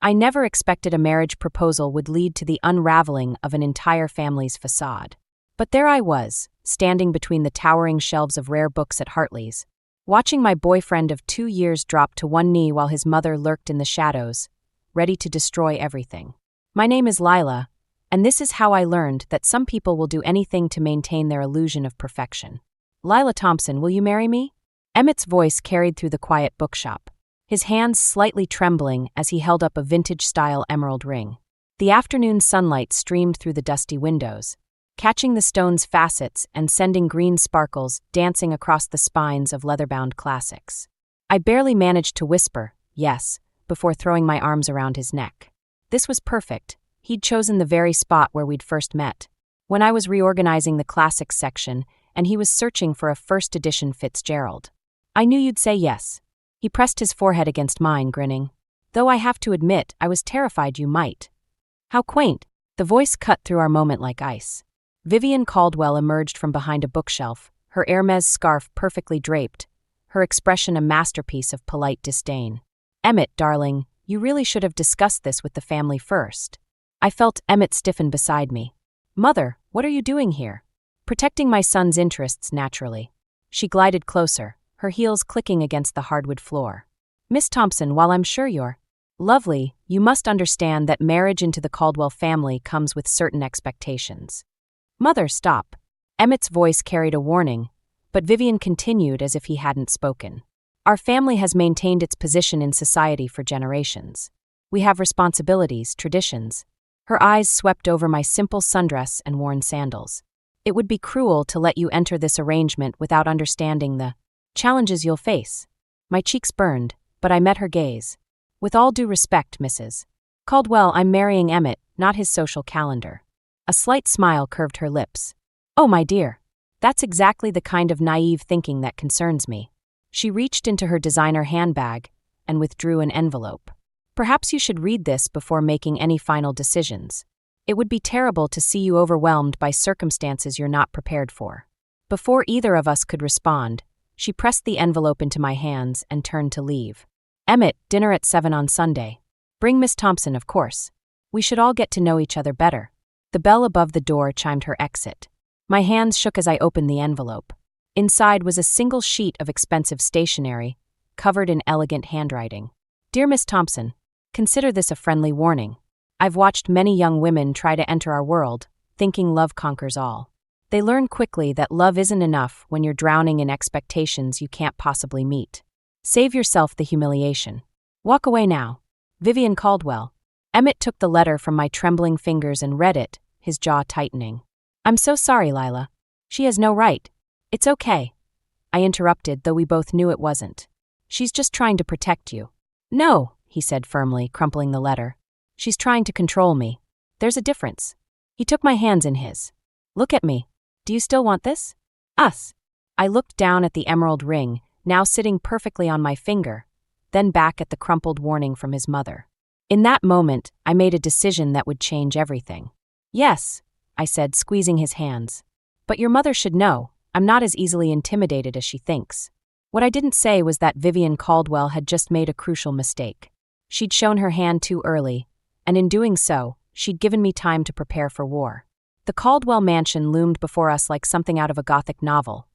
I never expected a marriage proposal would lead to the unraveling of an entire family's facade. But there I was, standing between the towering shelves of rare books at Hartley's, watching my boyfriend of 2 years drop to one knee while his mother lurked in the shadows, ready to destroy everything. My name is Lila, and this is how I learned that some people will do anything to maintain their illusion of perfection. Lila Thompson, will you marry me? Emmett's voice carried through the quiet bookshop, his hands slightly trembling as he held up a vintage-style emerald ring. The afternoon sunlight streamed through the dusty windows, catching the stone's facets and sending green sparkles dancing across the spines of leather-bound classics. I barely managed to whisper, yes, before throwing my arms around his neck. This was perfect. He'd chosen the very spot where we'd first met, when I was reorganizing the classics section and he was searching for a first-edition Fitzgerald. I knew you'd say yes. He pressed his forehead against mine, grinning. Though I have to admit, I was terrified you might. How quaint. The voice cut through our moment like ice. Vivian Caldwell emerged from behind a bookshelf, her Hermes scarf perfectly draped, her expression a masterpiece of polite disdain. Emmett, darling, you really should have discussed this with the family first. I felt Emmett stiffen beside me. Mother, what are you doing here? Protecting my son's interests, naturally. She glided closer, her heels clicking against the hardwood floor. Miss Thompson, while I'm sure you're lovely, you must understand that marriage into the Caldwell family comes with certain expectations. Mother, stop. Emmett's voice carried a warning, but Vivian continued as if he hadn't spoken. Our family has maintained its position in society for generations. We have responsibilities, traditions. Her eyes swept over my simple sundress and worn sandals. It would be cruel to let you enter this arrangement without understanding the challenges you'll face. My cheeks burned, but I met her gaze. With all due respect, Mrs. Caldwell, I'm marrying Emmett, not his social calendar. A slight smile curved her lips. Oh, my dear. That's exactly the kind of naive thinking that concerns me. She reached into her designer handbag and withdrew an envelope. Perhaps you should read this before making any final decisions. It would be terrible to see you overwhelmed by circumstances you're not prepared for. Before either of us could respond, she pressed the envelope into my hands and turned to leave. Emmett, dinner at 7 on Sunday. Bring Miss Thompson, of course. We should all get to know each other better. The bell above the door chimed her exit. My hands shook as I opened the envelope. Inside was a single sheet of expensive stationery, covered in elegant handwriting. Dear Miss Thompson, consider this a friendly warning. I've watched many young women try to enter our world, thinking love conquers all. They learn quickly that love isn't enough when you're drowning in expectations you can't possibly meet. Save yourself the humiliation. Walk away now. Vivian Caldwell. Emmett took the letter from my trembling fingers and read it, his jaw tightening. I'm so sorry, Lila. She has no right. It's okay. I interrupted, though we both knew it wasn't. She's just trying to protect you. No, he said firmly, crumpling the letter. She's trying to control me. There's a difference. He took my hands in his. Look at me. Do you still want this? Us. I looked down at the emerald ring, now sitting perfectly on my finger, then back at the crumpled warning from his mother. In that moment, I made a decision that would change everything. Yes, I said, squeezing his hands. But your mother should know, I'm not as easily intimidated as she thinks. What I didn't say was that Vivian Caldwell had just made a crucial mistake. She'd shown her hand too early, and in doing so, she'd given me time to prepare for war. The Caldwell mansion loomed before us like something out of a Gothic novel,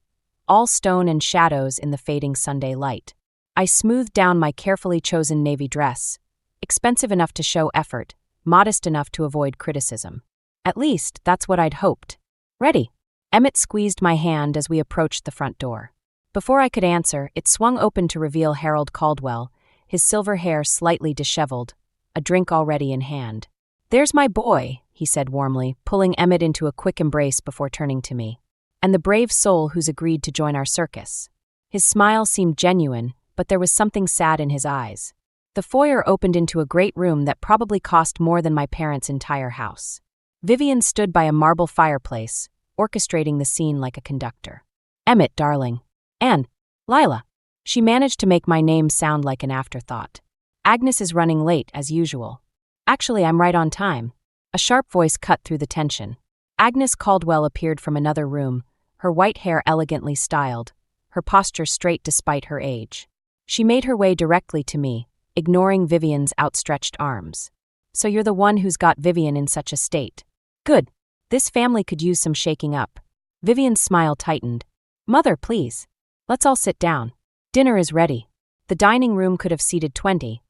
all stone and shadows in the fading Sunday light. I smoothed down my carefully chosen navy dress, expensive enough to show effort, modest enough to avoid criticism. At least, that's what I'd hoped. Ready. Emmett squeezed my hand as we approached the front door. Before I could answer, it swung open to reveal Harold Caldwell, his silver hair slightly disheveled, a drink already in hand. There's my boy, he said warmly, pulling Emmett into a quick embrace before turning to me. And the brave soul who's agreed to join our circus. His smile seemed genuine, but there was something sad in his eyes. The foyer opened into a great room that probably cost more than my parents' entire house. Vivian stood by a marble fireplace, orchestrating the scene like a conductor. Emmett, darling. And Lila. She managed to make my name sound like an afterthought. Agnes is running late, as usual. Actually, I'm right on time. A sharp voice cut through the tension. Agnes Caldwell appeared from another room, her white hair elegantly styled, her posture straight despite her age. She made her way directly to me, ignoring Vivian's outstretched arms. So you're the one who's got Vivian in such a state. Good. This family could use some shaking up. Vivian's smile tightened. Mother, please. Let's all sit down. Dinner is ready. The dining room could have seated 20,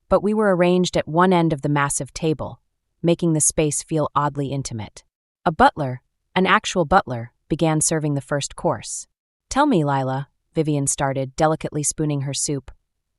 but we were arranged at one end of the massive table, making the space feel oddly intimate. A butler, an actual butler, began serving the first course. Tell me, Lila, Vivian started, delicately spooning her soup.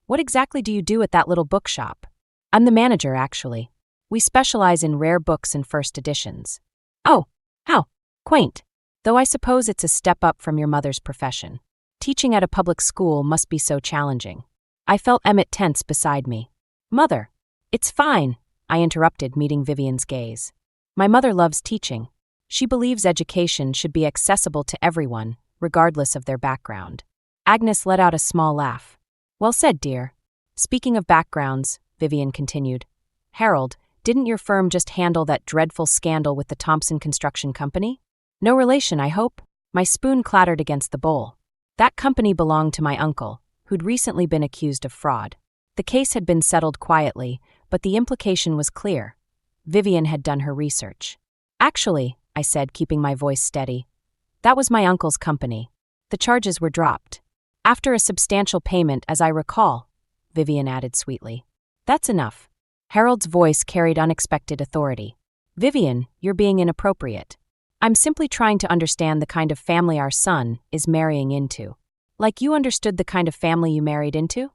What exactly do you do at that little bookshop? I'm the manager, actually. We specialize in rare books and first editions. Oh, how quaint. Though I suppose it's a step up from your mother's profession. Teaching at a public school must be so challenging. I felt Emmett tense beside me. Mother, it's fine, I interrupted, meeting Vivian's gaze. My mother loves teaching. She believes education should be accessible to everyone, regardless of their background. Agnes let out a small laugh. Well said, dear. Speaking of backgrounds, Vivian continued. Harold, didn't your firm just handle that dreadful scandal with the Thompson Construction Company? No relation, I hope? My spoon clattered against the bowl. That company belonged to my uncle, who'd recently been accused of fraud. The case had been settled quietly, but the implication was clear. Vivian had done her research. Actually, I said, keeping my voice steady, that was my uncle's company. The charges were dropped. After a substantial payment, as I recall, Vivian added sweetly. That's enough. Harold's voice carried unexpected authority. Vivian, you're being inappropriate. I'm simply trying to understand the kind of family our son is marrying into. Like you understood the kind of family you married into?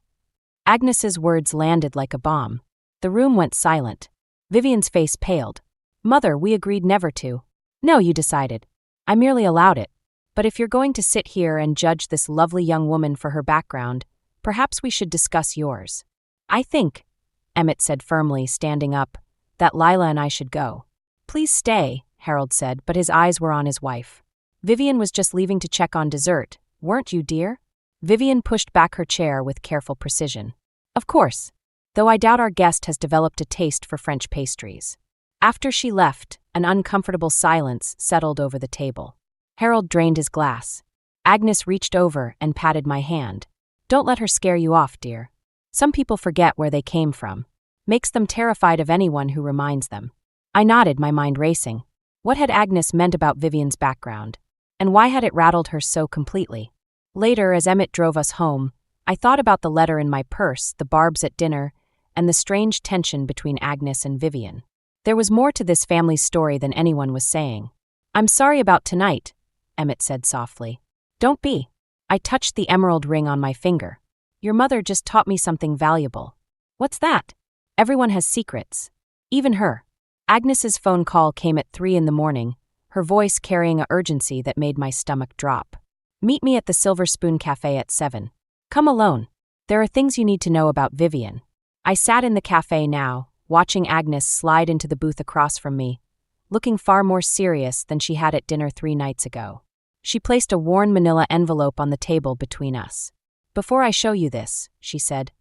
Agnes's words landed like a bomb. The room went silent. Vivian's face paled. Mother, we agreed never to. No, you decided. I merely allowed it. But if you're going to sit here and judge this lovely young woman for her background, perhaps we should discuss yours. I think, Emmett said firmly, standing up, that Lila and I should go. Please stay, Harold said, but his eyes were on his wife. Vivian was just leaving to check on dessert, weren't you, dear? Vivian pushed back her chair with careful precision. Of course, though I doubt our guest has developed a taste for French pastries. After she left, an uncomfortable silence settled over the table. Harold drained his glass. Agnes reached over and patted my hand. Don't let her scare you off, dear. Some people forget where they came from. Makes them terrified of anyone who reminds them. I nodded, my mind racing. What had Agnes meant about Vivian's background? And why had it rattled her so completely? Later, as Emmett drove us home, I thought about the letter in my purse, the barbs at dinner, and the strange tension between Agnes and Vivian. There was more to this family's story than anyone was saying. I'm sorry about tonight, Emmett said softly. Don't be. I touched the emerald ring on my finger. Your mother just taught me something valuable. What's that? Everyone has secrets. Even her. Agnes's phone call came at 3 a.m, her voice carrying a urgency that made my stomach drop. Meet me at the Silver Spoon Cafe at 7. Come alone. There are things you need to know about Vivian. I sat in the cafe now, watching Agnes slide into the booth across from me, looking far more serious than she had at dinner 3 nights ago. She placed a worn manila envelope on the table between us. Before I show you this, she said,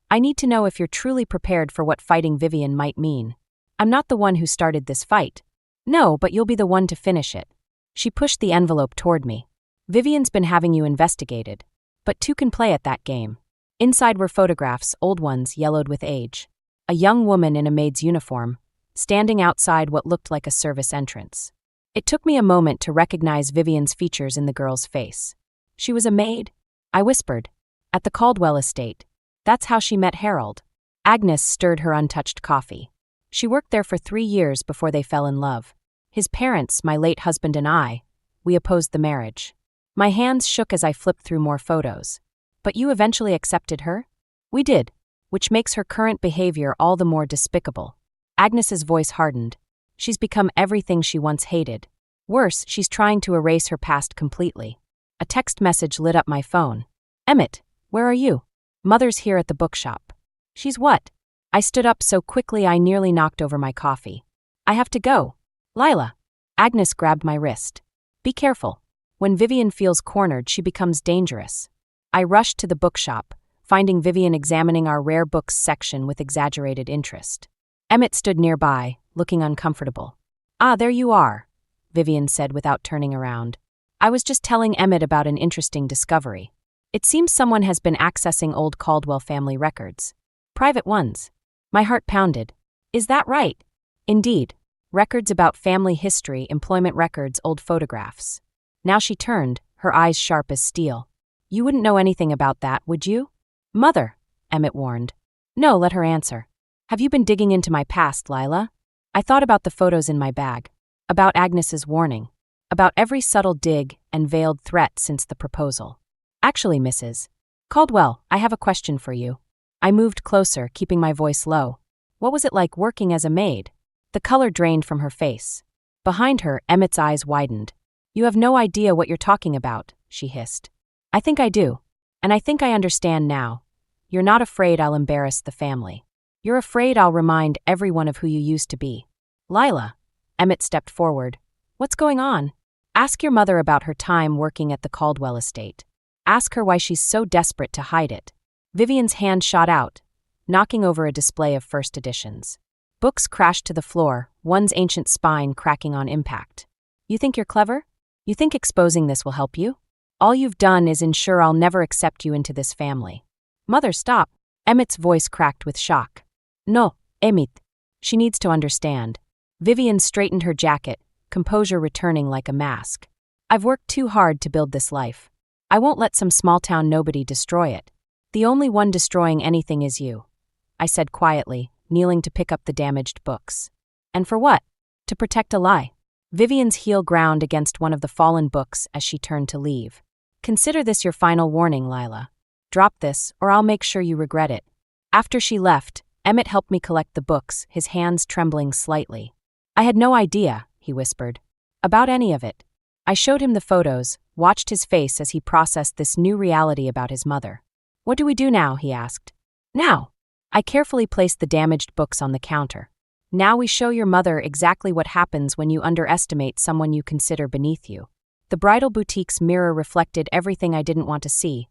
I need to know if you're truly prepared for what fighting Vivian might mean. I'm not the one who started this fight. No, but you'll be the one to finish it. She pushed the envelope toward me. Vivian's been having you investigated, but 2 can play at that game. Inside were photographs, old ones yellowed with age. A young woman in a maid's uniform, standing outside what looked like a service entrance. It took me a moment to recognize Vivian's features in the girl's face. She was a maid, I whispered, at the Caldwell estate. That's how she met Harold. Agnes stirred her untouched coffee. She worked there for 3 years before they fell in love. His parents, my late husband and I, we opposed the marriage. My hands shook as I flipped through more photos. But you eventually accepted her? We did, which makes her current behavior all the more despicable. Agnes's voice hardened. She's become everything she once hated. Worse, she's trying to erase her past completely. A text message lit up my phone. Emmett, where are you? Mother's here at the bookshop. She's what? I stood up so quickly I nearly knocked over my coffee. I have to go. Lila. Agnes grabbed my wrist. Be careful. When Vivian feels cornered, she becomes dangerous. I rushed to the bookshop, finding Vivian examining our rare books section with exaggerated interest. Emmett stood nearby, looking uncomfortable. Ah, there you are, Vivian said without turning around. I was just telling Emmett about an interesting discovery. It seems someone has been accessing old Caldwell family records. Private ones. My heart pounded. Is that right? Indeed. Records about family history, employment records, old photographs. Now she turned, her eyes sharp as steel. You wouldn't know anything about that, would you? Mother, Emmett warned. No, let her answer. Have you been digging into my past, Lila? I thought about the photos in my bag. About Agnes's warning. About every subtle dig and veiled threat since the proposal. Actually, Mrs. Caldwell, I have a question for you. I moved closer, keeping my voice low. What was it like working as a maid? The color drained from her face. Behind her, Emmett's eyes widened. You have no idea what you're talking about, she hissed. I think I do. And I think I understand now. You're not afraid I'll embarrass the family. You're afraid I'll remind everyone of who you used to be. Lila. Emmett stepped forward. What's going on? Ask your mother about her time working at the Caldwell estate. Ask her why she's so desperate to hide it. Vivian's hand shot out, knocking over a display of first editions. Books crashed to the floor, one's ancient spine cracking on impact. You think you're clever? You think exposing this will help you? All you've done is ensure I'll never accept you into this family. Mother, stop. Emmett's voice cracked with shock. No, Emmett. She needs to understand. Vivian straightened her jacket, composure returning like a mask. I've worked too hard to build this life. I won't let some small-town nobody destroy it. The only one destroying anything is you, I said quietly, kneeling to pick up the damaged books. And for what? To protect a lie. Vivian's heel ground against one of the fallen books as she turned to leave. Consider this your final warning, Lila. Drop this, or I'll make sure you regret it. After she left, Emmett helped me collect the books, his hands trembling slightly. I had no idea, he whispered, about any of it. I showed him the photos, watched his face as he processed this new reality about his mother. What do we do now? He asked. Now. I carefully placed the damaged books on the counter. Now we show your mother exactly what happens when you underestimate someone you consider beneath you. The bridal boutique's mirror reflected everything I didn't want to see.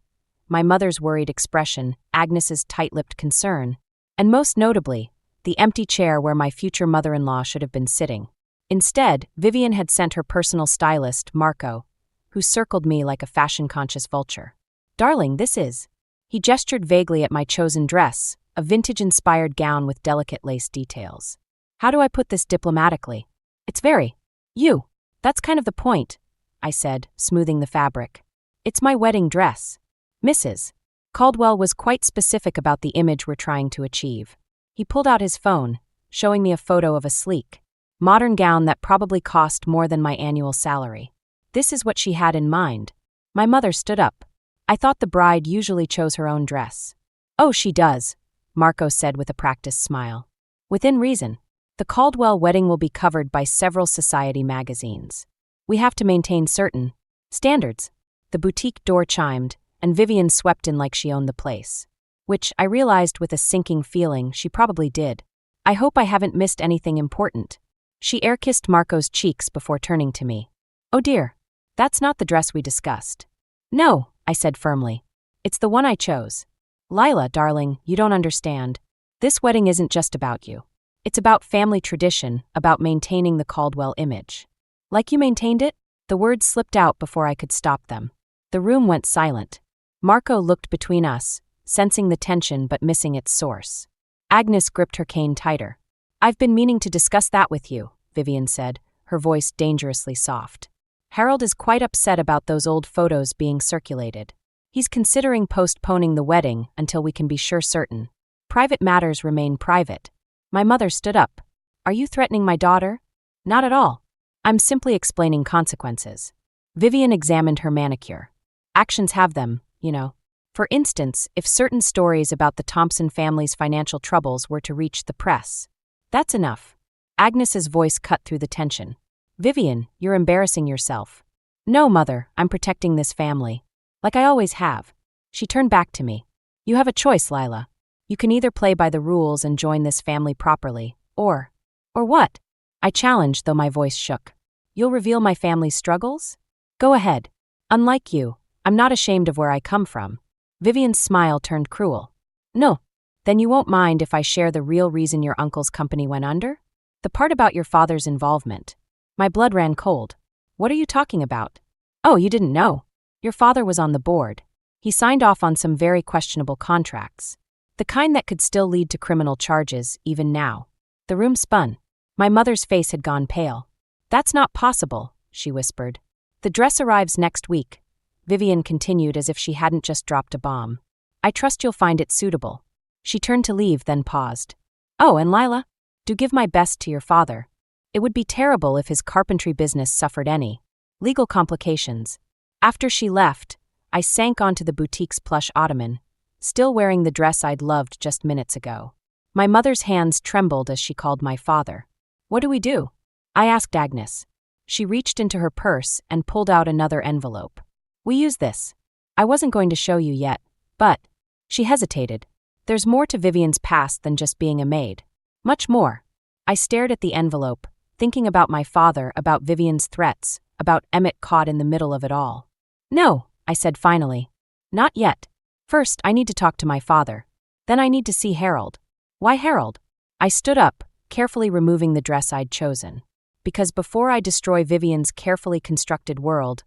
My mother's worried expression, Agnes's tight-lipped concern, and most notably, the empty chair where my future mother-in-law should have been sitting. Instead, Vivian had sent her personal stylist, Marco, who circled me like a fashion-conscious vulture. Darling, this is... He gestured vaguely at my chosen dress, a vintage-inspired gown with delicate lace details. How do I put this diplomatically? It's very... You. That's kind of the point, I said, smoothing the fabric. It's my wedding dress. Mrs. Caldwell was quite specific about the image we're trying to achieve. He pulled out his phone, showing me a photo of a sleek, modern gown that probably cost more than my annual salary. This is what she had in mind. My mother stood up. I thought the bride usually chose her own dress. Oh, she does, Marco said with a practiced smile. Within reason. The Caldwell wedding will be covered by several society magazines. We have to maintain certain standards. The boutique door chimed, and Vivian swept in like she owned the place. Which, I realized with a sinking feeling, she probably did. I hope I haven't missed anything important. She air-kissed Marco's cheeks before turning to me. Oh dear, that's not the dress we discussed. No, I said firmly. It's the one I chose. Lila, darling, you don't understand. This wedding isn't just about you. It's about family tradition, about maintaining the Caldwell image. Like you maintained it? The words slipped out before I could stop them. The room went silent. Marco looked between us, sensing the tension but missing its source. Agnes gripped her cane tighter. I've been meaning to discuss that with you, Vivian said, her voice dangerously soft. Harold is quite upset about those old photos being circulated. He's considering postponing the wedding until we can be certain. Private matters remain private. My mother stood up. Are you threatening my daughter? Not at all. I'm simply explaining consequences. Vivian examined her manicure. Actions have them, you know. For instance, if certain stories about the Thompson family's financial troubles were to reach the press. That's enough. Agnes's voice cut through the tension. Vivian, you're embarrassing yourself. No, Mother, I'm protecting this family. Like I always have. She turned back to me. You have a choice, Lila. You can either play by the rules and join this family properly, or what? I challenged, though my voice shook. You'll reveal my family's struggles? Go ahead. Unlike you, I'm not ashamed of where I come from. Vivian's smile turned cruel. No. Then you won't mind if I share the real reason your uncle's company went under? The part about your father's involvement. My blood ran cold. What are you talking about? Oh, you didn't know. Your father was on the board. He signed off on some very questionable contracts. The kind that could still lead to criminal charges, even now. The room spun. My mother's face had gone pale. "That's not possible," she whispered. "The dress arrives next week," Vivian continued as if she hadn't just dropped a bomb. "I trust you'll find it suitable." She turned to leave, then paused. "Oh, and Lila? Do give my best to your father. It would be terrible if his carpentry business suffered any legal complications." After she left, I sank onto the boutique's plush ottoman, still wearing the dress I'd loved just minutes ago. My mother's hands trembled as she called my father. "What do we do?" I asked Agnes. She reached into her purse and pulled out another envelope. "We use this. I wasn't going to show you yet, but..." She hesitated. "There's more to Vivian's past than just being a maid. Much more." I stared at the envelope, thinking about my father, about Vivian's threats, about Emmett caught in the middle of it all. "No," I said finally. "Not yet. First, I need to talk to my father. Then I need to see Harold." "Why Harold?" I stood up, carefully removing the dress I'd chosen. "Because before I destroy Vivian's carefully constructed world,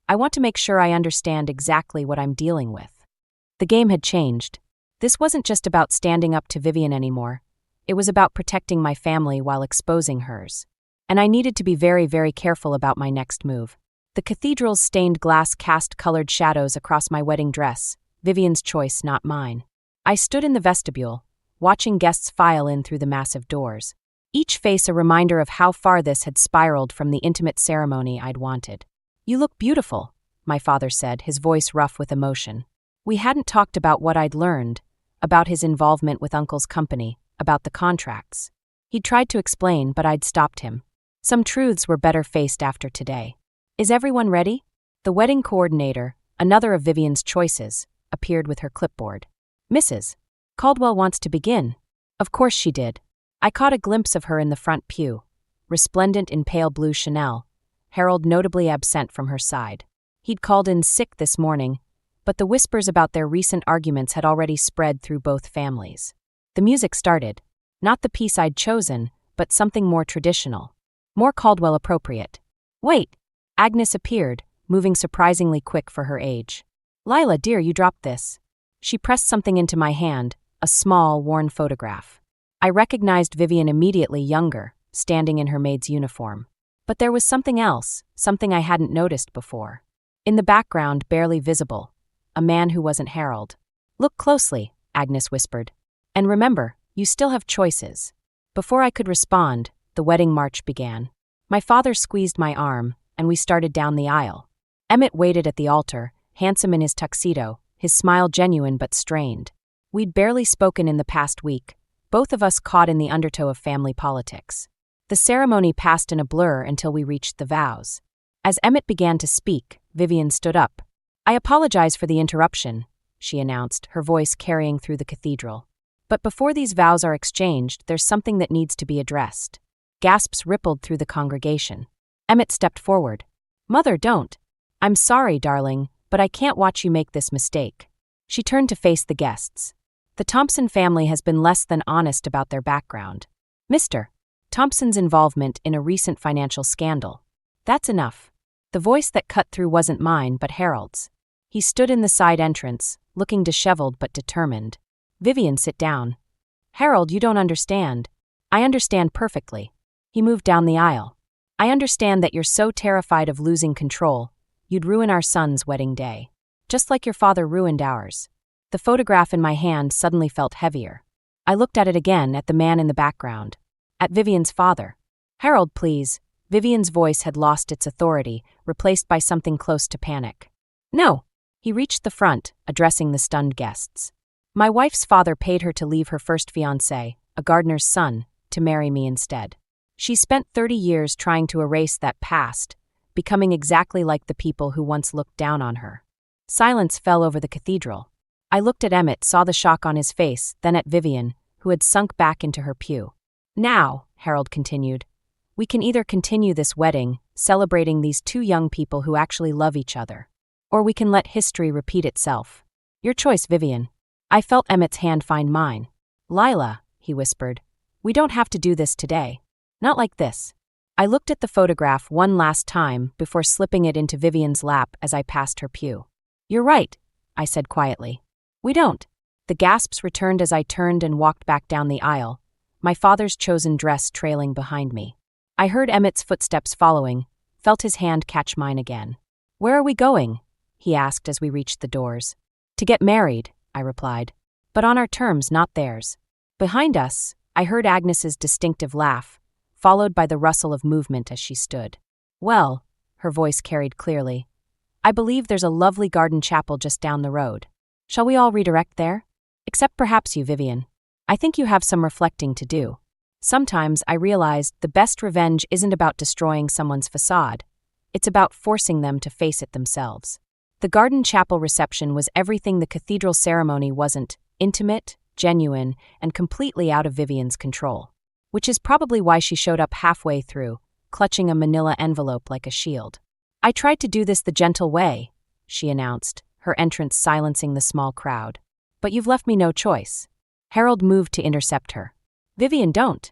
I want to make sure I understand exactly what I'm dealing with." The game had changed. This wasn't just about standing up to Vivian anymore. It was about protecting my family while exposing hers. And I needed to be very, very careful about my next move. The cathedral's stained glass cast colored shadows across my wedding dress, Vivian's choice, not mine. I stood in the vestibule, watching guests file in through the massive doors, each face a reminder of how far this had spiraled from the intimate ceremony I'd wanted. "You look beautiful," my father said, his voice rough with emotion. We hadn't talked about what I'd learned, about his involvement with Uncle's company, about the contracts. He'd tried to explain, but I'd stopped him. Some truths were better faced after today. "Is everyone ready?" The wedding coordinator, another of Vivian's choices, appeared with her clipboard. "Mrs. Caldwell wants to begin." Of course she did. I caught a glimpse of her in the front pew, resplendent in pale blue Chanel, Harold notably absent from her side. He'd called in sick this morning, but the whispers about their recent arguments had already spread through both families. The music started. Not the piece I'd chosen, but something more traditional. More Caldwell appropriate. "Wait!" Agnes appeared, moving surprisingly quick for her age. "Lila, dear, you dropped this." She pressed something into my hand, a small, worn photograph. I recognized Vivian immediately, younger, standing in her maid's uniform. But there was something else, something I hadn't noticed before. In the background, barely visible, a man who wasn't Harold. "Look closely," Agnes whispered. "And remember, you still have choices." Before I could respond, the wedding march began. My father squeezed my arm, and we started down the aisle. Emmett waited at the altar, handsome in his tuxedo, his smile genuine but strained. We'd barely spoken in the past week, both of us caught in the undertow of family politics. The ceremony passed in a blur until we reached the vows. As Emmett began to speak, Vivian stood up. "I apologize for the interruption," she announced, her voice carrying through the cathedral. "But before these vows are exchanged, there's something that needs to be addressed." Gasps rippled through the congregation. Emmett stepped forward. "Mother, don't." "I'm sorry, darling, but I can't watch you make this mistake." She turned to face the guests. "The Thompson family has been less than honest about their background. Mr. Thompson's involvement in a recent financial scandal. That's enough." The voice that cut through wasn't mine, but Harold's. He stood in the side entrance, looking disheveled but determined. "Vivian, sit down." "Harold, you don't understand." "I understand perfectly." He moved down the aisle. "I understand that you're so terrified of losing control, you'd ruin our son's wedding day. Just like your father ruined ours." The photograph in my hand suddenly felt heavier. I looked at it again, at the man in the background. At Vivian's father. "Harold, please." Vivian's voice had lost its authority, replaced by something close to panic. "No." He reached the front, addressing the stunned guests. "My wife's father paid her to leave her first fiancé, a gardener's son, to marry me instead. She spent 30 years trying to erase that past, becoming exactly like the people who once looked down on her." Silence fell over the cathedral. I looked at Emmett, saw the shock on his face, then at Vivian, who had sunk back into her pew. "Now," Harold continued, "we can either continue this wedding, celebrating these two young people who actually love each other, or we can let history repeat itself. Your choice, Vivian." I felt Emmett's hand find mine. "Lila," he whispered, "we don't have to do this today. Not like this." I looked at the photograph one last time before slipping it into Vivian's lap as I passed her pew. "You're right," I said quietly. "We don't." The gasps returned as I turned and walked back down the aisle, my father's chosen dress trailing behind me. I heard Emmett's footsteps following, felt his hand catch mine again. "Where are we going?" he asked as we reached the doors. "To get married," I replied. "But on our terms, not theirs." Behind us, I heard Agnes's distinctive laugh, followed by the rustle of movement as she stood. "Well," her voice carried clearly, "I believe there's a lovely garden chapel just down the road. Shall we all redirect there? Except perhaps you, Vivian. I think you have some reflecting to do." Sometimes I realized the best revenge isn't about destroying someone's facade. It's about forcing them to face it themselves. The garden chapel reception was everything the cathedral ceremony wasn't: intimate, genuine, and completely out of Vivian's control. Which is probably why she showed up halfway through, clutching a manila envelope like a shield. "I tried to do this the gentle way," she announced, her entrance silencing the small crowd. "But you've left me no choice." Harold moved to intercept her. "Vivian, don't.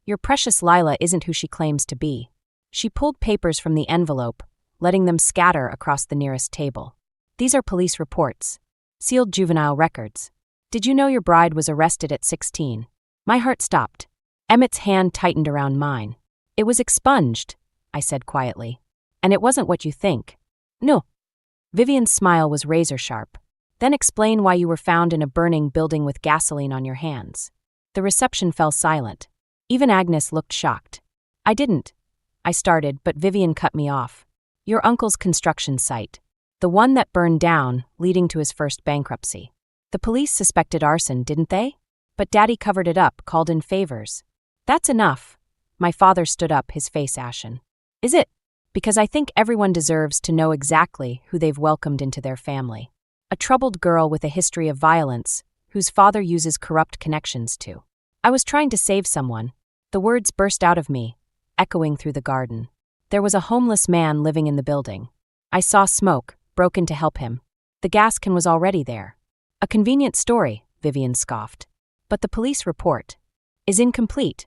Your precious Lila isn't who she claims to be." She pulled papers from the envelope, letting them scatter across the nearest table. "These are police reports. Sealed juvenile records. Did you know your bride was arrested at 16? My heart stopped. Emmett's hand tightened around mine. "It was expunged," I said quietly. "And it wasn't what you think." "No." Vivian's smile was razor-sharp. "Then explain why you were found in a burning building with gasoline on your hands." The reception fell silent. Even Agnes looked shocked. "I didn't," I started, but Vivian cut me off. "Your uncle's construction site. The one that burned down, leading to his first bankruptcy. The police suspected arson, didn't they? But Daddy covered it up, called in favors." "That's enough." My father stood up, his face ashen. "Is it? Because I think everyone deserves to know exactly who they've welcomed into their family. A troubled girl with a history of violence, whose father uses corrupt connections to." I was trying to save someone. The words burst out of me, echoing through the garden. There was a homeless man living in the building. I saw smoke, broke in to help him. The gas can was already there. "A convenient story," Vivian scoffed. "But the police report is incomplete."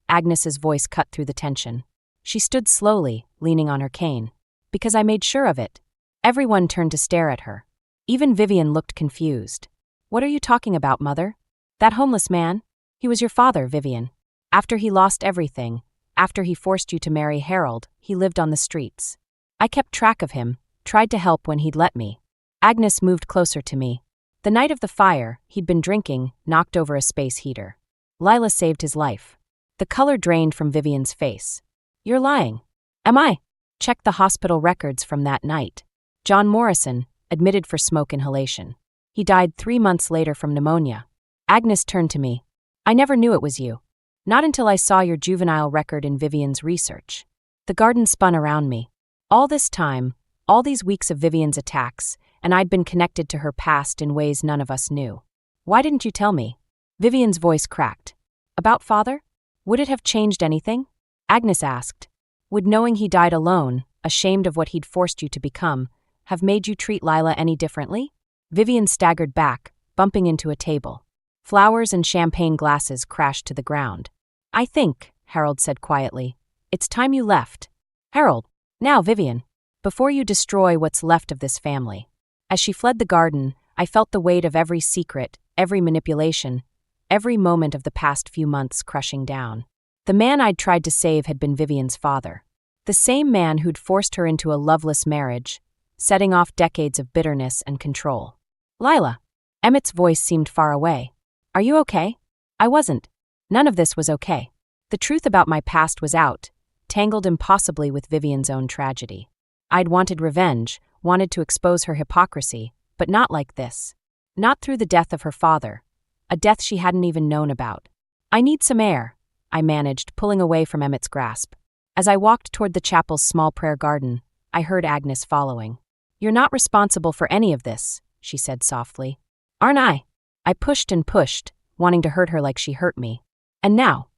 Agnes's voice cut through the tension. She stood slowly, leaning on her cane. "Because I made sure of it." Everyone turned to stare at her. Even Vivian looked confused. "What are you talking about, Mother?" "That homeless man? He was your father, Vivian. After he lost everything, after he forced you to marry Harold, he lived on the streets. I kept track of him, tried to help when he'd let me." Agnes moved closer to me. "The night of the fire, he'd been drinking, knocked over a space heater. Lila saved his life." The color drained from Vivian's face. "You're lying." "Am I?" "Check the hospital records from that night. John Morrison, admitted for smoke inhalation. He died 3 months later from pneumonia." Agnes turned to me. "I never knew it was you. Not until I saw your juvenile record in Vivian's research." The garden spun around me. All this time, all these weeks of Vivian's attacks, and I'd been connected to her past in ways none of us knew. "Why didn't you tell me?" Vivian's voice cracked. "About father? Would it have changed anything?" Agnes asked. "Would knowing he died alone, ashamed of what he'd forced you to become, have made you treat Lila any differently?" Vivian staggered back, bumping into a table. Flowers and champagne glasses crashed to the ground. "I think," Harold said quietly, "it's time you left." "Harold, now, Vivian, before you destroy what's left of this family." As she fled the garden, I felt the weight of every secret, every manipulation, every moment of the past few months crushing down. The man I'd tried to save had been Vivian's father. The same man who'd forced her into a loveless marriage, setting off decades of bitterness and control. "Lila." Emmett's voice seemed far away. "Are you okay?" I wasn't. None of this was okay. The truth about my past was out, tangled impossibly with Vivian's own tragedy. I'd wanted revenge, wanted to expose her hypocrisy, but not like this. Not through the death of her father, a death she hadn't even known about. "I need some air," I managed, pulling away from Emmett's grasp. As I walked toward the chapel's small prayer garden, I heard Agnes following. "You're not responsible for any of this," she said softly. "Aren't I?" I pushed and pushed, wanting to hurt her like she hurt me. "And now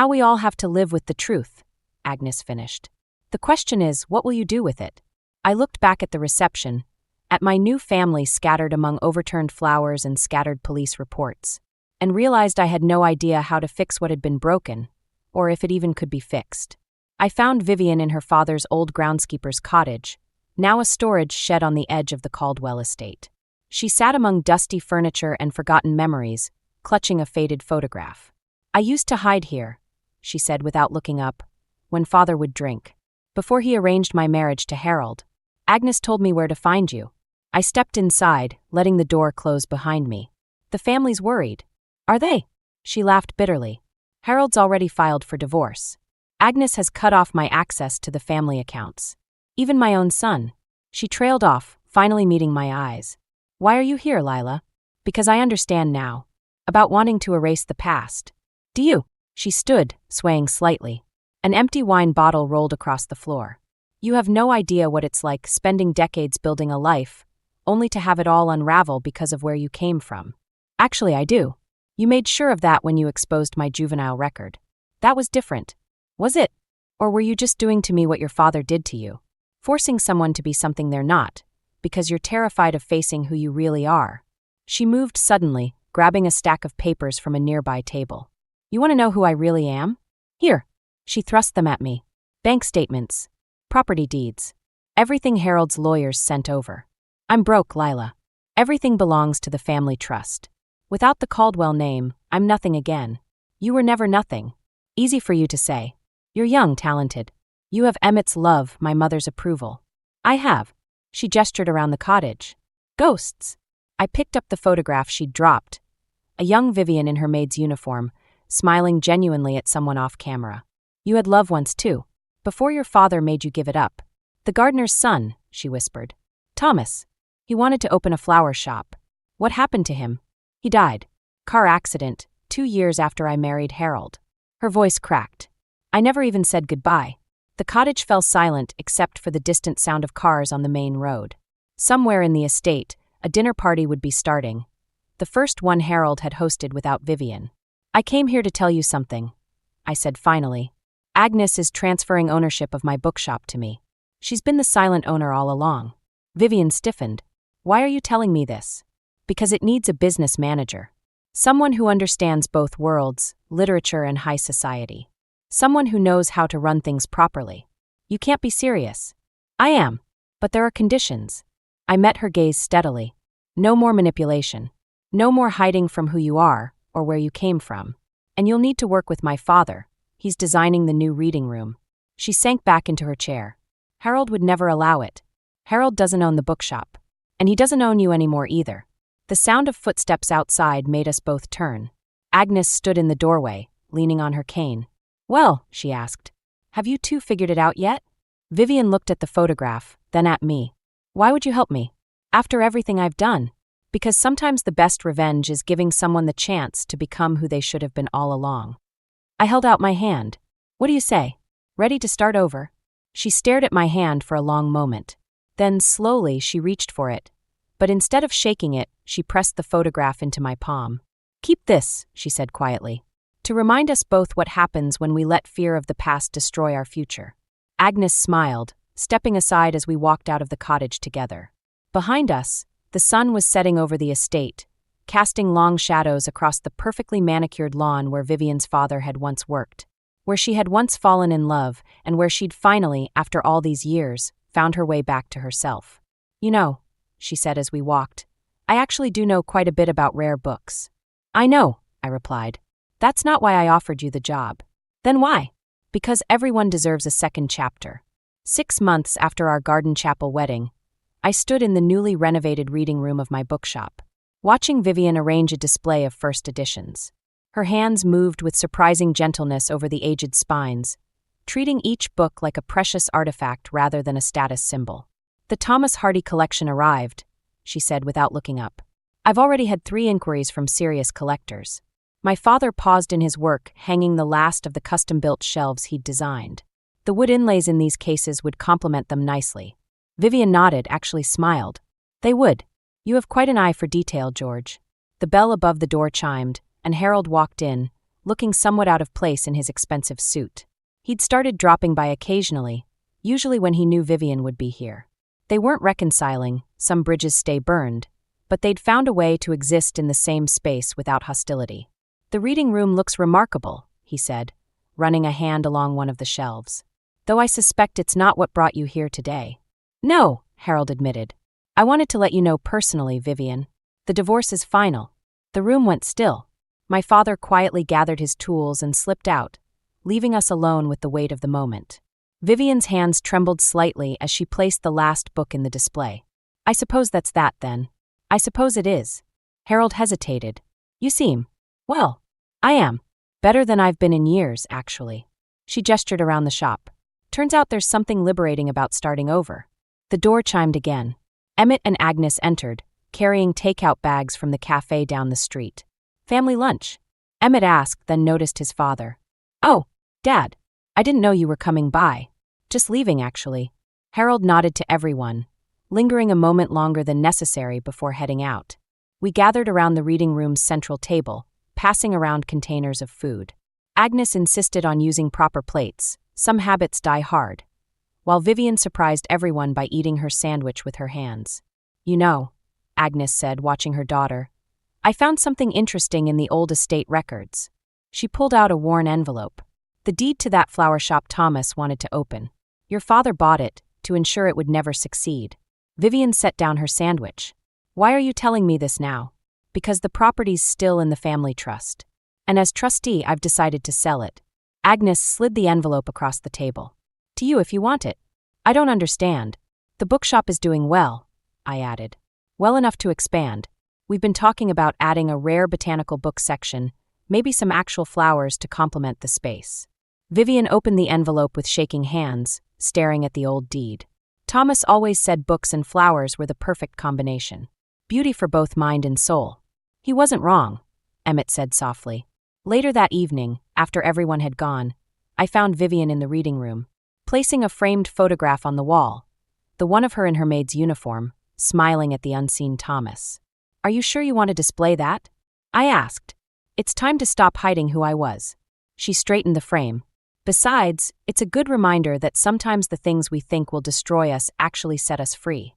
we all have to live with the truth," Agnes finished. "The question is, what will you do with it?" I looked back at the reception, at my new family scattered among overturned flowers and scattered police reports, and realized I had no idea how to fix what had been broken, or if it even could be fixed. I found Vivian in her father's old groundskeeper's cottage, now a storage shed on the edge of the Caldwell estate. She sat among dusty furniture and forgotten memories, clutching a faded photograph. "I used to hide here," she said without looking up, "when Father would drink. Before he arranged my marriage to Harold. Agnes told me where to find you." I stepped inside, letting the door close behind me. "The family's worried." "Are they?" She laughed bitterly. "Harold's already filed for divorce. Agnes has cut off my access to the family accounts. Even my own son." She trailed off, finally meeting my eyes. "Why are you here, Lila?" "Because I understand now. About wanting to erase the past." "Do you?" She stood, swaying slightly. An empty wine bottle rolled across the floor. "You have no idea what it's like spending decades building a life, only to have it all unravel because of where you came from." "Actually, I do. You made sure of that when you exposed my juvenile record. That was different. Was it? Or were you just doing to me what your father did to you? Forcing someone to be something they're not, because you're terrified of facing who you really are." She moved suddenly, grabbing a stack of papers from a nearby table. "You want to know who I really am? Here." She thrust them at me. "Bank statements. Property deeds. Everything Harold's lawyers sent over. I'm broke, Lila. Everything belongs to the family trust. Without the Caldwell name, I'm nothing again. You were never nothing. Easy for you to say. You're young, talented. You have Emmett's love, my mother's approval. I have." She gestured around the cottage. "Ghosts." I picked up the photograph she'd dropped. A young Vivian in her maid's uniform, smiling genuinely at someone off camera. "You had love once, too. Before your father made you give it up. The gardener's son," she whispered. "Thomas. He wanted to open a flower shop. What happened to him? He died. Car accident, 2 years after I married Harold." Her voice cracked. "I never even said goodbye." The cottage fell silent except for the distant sound of cars on the main road. Somewhere in the estate, a dinner party would be starting. The first one Harold had hosted without Vivian. "I came here to tell you something," I said finally. "Agnes is transferring ownership of my bookshop to me. She's been the silent owner all along." Vivian stiffened. "Why are you telling me this?" "Because it needs a business manager. Someone who understands both worlds, literature and high society. Someone who knows how to run things properly." "You can't be serious." "I am. But there are conditions." I met her gaze steadily. "No more manipulation. No more hiding from who you are or where you came from. And you'll need to work with my father. He's designing the new reading room." She sank back into her chair. "Harold would never allow it. Harold doesn't own the bookshop. And he doesn't own you anymore either." The sound of footsteps outside made us both turn. Agnes stood in the doorway, leaning on her cane. "Well," she asked, "have you two figured it out yet?" Vivian looked at the photograph, then at me. "Why would you help me? After everything I've done?" "Because sometimes the best revenge is giving someone the chance to become who they should have been all along." I held out my hand. "What do you say? Ready to start over?" She stared at my hand for a long moment. Then, slowly, she reached for it. But instead of shaking it, she pressed the photograph into my palm. "Keep this," she said quietly, "to remind us both what happens when we let fear of the past destroy our future." Agnes smiled, stepping aside as we walked out of the cottage together. Behind us, the sun was setting over the estate, casting long shadows across the perfectly manicured lawn where Vivian's father had once worked, where she had once fallen in love, and where she'd finally, after all these years, found her way back to herself. "You know," she said as we walked, "I actually do know quite a bit about rare books." "I know," I replied. "That's not why I offered you the job." "Then why?" "Because everyone deserves a second chapter." 6 months after our garden chapel wedding, I stood in the newly renovated reading room of my bookshop, watching Vivian arrange a display of first editions. Her hands moved with surprising gentleness over the aged spines, treating each book like a precious artifact rather than a status symbol. "The Thomas Hardy collection arrived," she said without looking up. "I've already had 3 inquiries from serious collectors." My father paused in his work, hanging the last of the custom-built shelves he'd designed. The wood inlays in these cases would complement them nicely. Vivian nodded, actually smiled. "They would. You have quite an eye for detail, George." The bell above the door chimed, and Harold walked in, looking somewhat out of place in his expensive suit. He'd started dropping by occasionally, usually when he knew Vivian would be here. They weren't reconciling, some bridges stay burned, but they'd found a way to exist in the same space without hostility. "The reading room looks remarkable," he said, running a hand along one of the shelves. "Though I suspect it's not what brought you here today." "No," Harold admitted. I wanted to let you know personally, Vivian. The divorce is final. The room went still. My father quietly gathered his tools and slipped out, leaving us alone with the weight of the moment. Vivian's hands trembled slightly as she placed the last book in the display. I suppose that's that, then. I suppose it is. Harold hesitated. You seem, well, I am. Better than I've been in years, actually. She gestured around the shop. Turns out there's something liberating about starting over. The door chimed again. Emmett and Agnes entered, carrying takeout bags from the cafe down the street. Family lunch? Emmett asked, then noticed his father. Oh, Dad. I didn't know you were coming by. Just leaving, actually. Harold nodded to everyone, lingering a moment longer than necessary before heading out. We gathered around the reading room's central table, passing around containers of food. Agnes insisted on using proper plates. Some habits die hard. While Vivian surprised everyone by eating her sandwich with her hands. You know, Agnes said, watching her daughter, I found something interesting in the old estate records. She pulled out a worn envelope. The deed to that flower shop Thomas wanted to open. Your father bought it to ensure it would never succeed. Vivian set down her sandwich. Why are you telling me this now? Because the property's still in the family trust. And as trustee, I've decided to sell it. Agnes slid the envelope across the table. To you if you want it. I don't understand. The bookshop is doing well, I added. Well enough to expand. We've been talking about adding a rare botanical book section, maybe some actual flowers to complement the space. Vivian opened the envelope with shaking hands, staring at the old deed. Thomas always said books and flowers were the perfect combination. Beauty for both mind and soul. He wasn't wrong, Emmett said softly. Later that evening, after everyone had gone, I found Vivian in the reading room, placing a framed photograph on the wall, the one of her in her maid's uniform, smiling at the unseen Thomas. Are you sure you want to display that? I asked. It's time to stop hiding who I was. She straightened the frame. Besides, it's a good reminder that sometimes the things we think will destroy us actually set us free.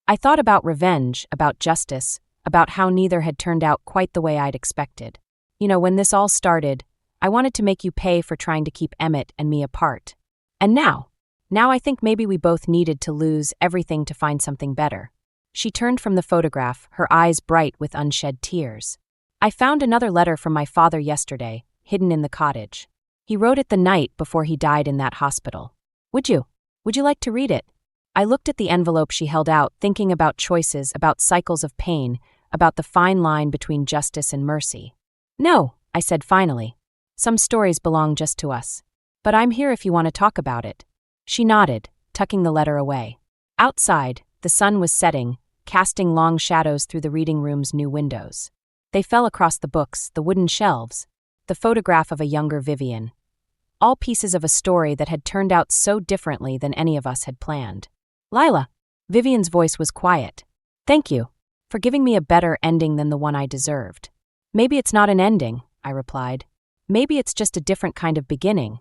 I thought about revenge, about justice, about how neither had turned out quite the way I'd expected. You know, when this all started, I wanted to make you pay for trying to keep Emmett and me apart. And now I think maybe we both needed to lose everything to find something better. She turned from the photograph, her eyes bright with unshed tears. I found another letter from my father yesterday, hidden in the cottage. He wrote it the night before he died in that hospital. Would you like to read it? I looked at the envelope she held out, thinking about choices, about cycles of pain, about the fine line between justice and mercy. No, I said finally. Some stories belong just to us. But I'm here if you want to talk about it. She nodded, tucking the letter away. Outside, the sun was setting, casting long shadows through the reading room's new windows. They fell across the books, the wooden shelves, the photograph of a younger Vivian. All pieces of a story that had turned out so differently than any of us had planned. Lila. Vivian's voice was quiet. Thank you for giving me a better ending than the one I deserved. Maybe it's not an ending, I replied. Maybe it's just a different kind of beginning,